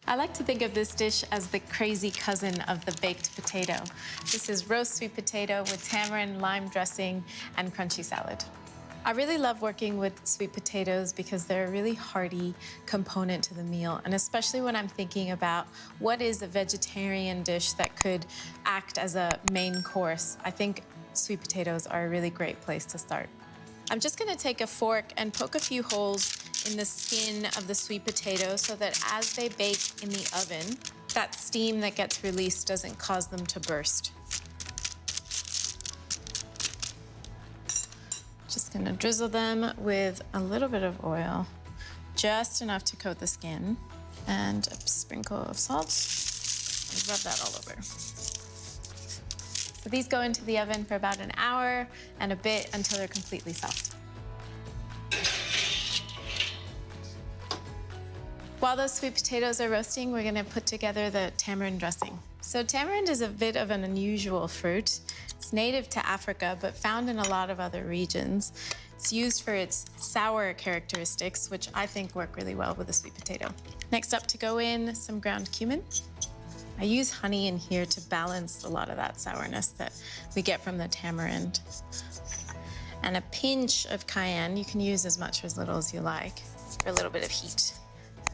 I like to think of this dish as the crazy cousin of the baked potato. This is roast sweet potato with tamarind, lime dressing, and crunchy salad. I really love working with sweet potatoes because they're a really hearty component to the meal, and especially when I'm thinking about what is a vegetarian dish that could act as a main course, I think sweet potatoes are a really great place to start. I'm just gonna take a fork and poke a few holes in the skin of the sweet potato so that as they bake in the oven, that steam that gets released doesn't cause them to burst. Just gonna drizzle them with a little bit of oil, just enough to coat the skin, and a sprinkle of salt, and rub that all over. So these go into the oven for about an hour and a bit until they're completely soft. While those sweet potatoes are roasting, we're gonna put together the tamarind dressing. So tamarind is a bit of an unusual fruit. It's native to Africa, but found in a lot of other regions. It's used for its sour characteristics, which I think work really well with a sweet potato. Next up to go in, some ground cumin. I use honey in here to balance a lot of that sourness that we get from the tamarind. And a pinch of cayenne. You can use as much or as little as you like for a little bit of heat.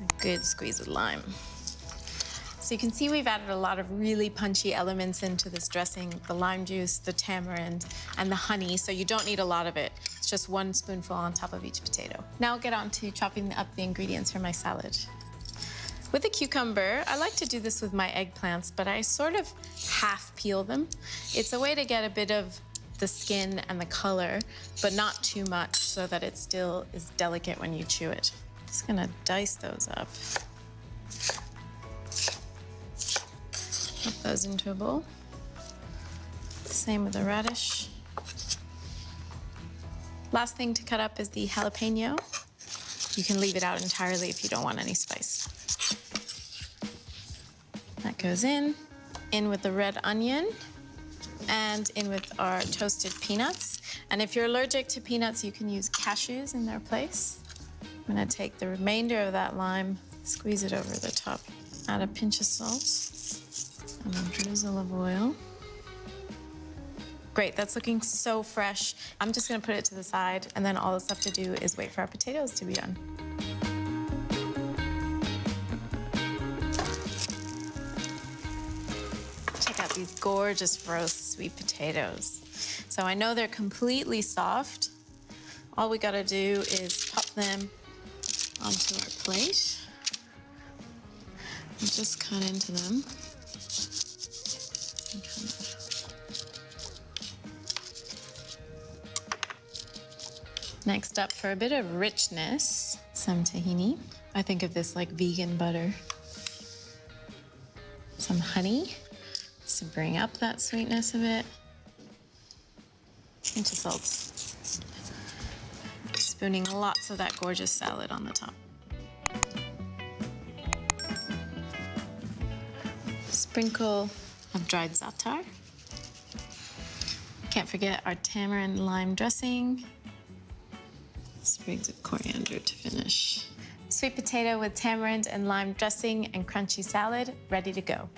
A good squeeze of lime. So you can see we've added a lot of really punchy elements into this dressing, the lime juice, the tamarind, and the honey, so you don't need a lot of it. It's just one spoonful on top of each potato. Now I'll get on to chopping up the ingredients for my salad. With the cucumber, I like to do this with my eggplants, but I sort of half peel them. It's a way to get a bit of the skin and the color, but not too much so that it still is delicate when you chew it. Just gonna dice those up. Put those into a bowl. Same with the radish. Last thing to cut up is the jalapeno. You can leave it out entirely if you don't want any spice. That goes in with the red onion, and in with our toasted peanuts. And if you're allergic to peanuts, you can use cashews in their place. I'm gonna take the remainder of that lime, squeeze it over the top, add a pinch of salt, and a drizzle of oil. Great, that's looking so fresh. I'm just gonna put it to the side, and then all that's left to do is wait for our potatoes to be done. Check out these gorgeous roast sweet potatoes. So I know they're completely soft. All we gotta do is pop them onto our plate and just cut into them. Next up, for a bit of richness, some tahini. I think of this like vegan butter. Some honey, just to bring up that sweetness of it. Pinch of salt. Spooning lots of that gorgeous salad on the top. Sprinkle of dried za'atar. Can't forget our tamarind lime dressing. Sprigs of coriander to finish. Sweet potato with tamarind and lime dressing and crunchy salad, ready to go.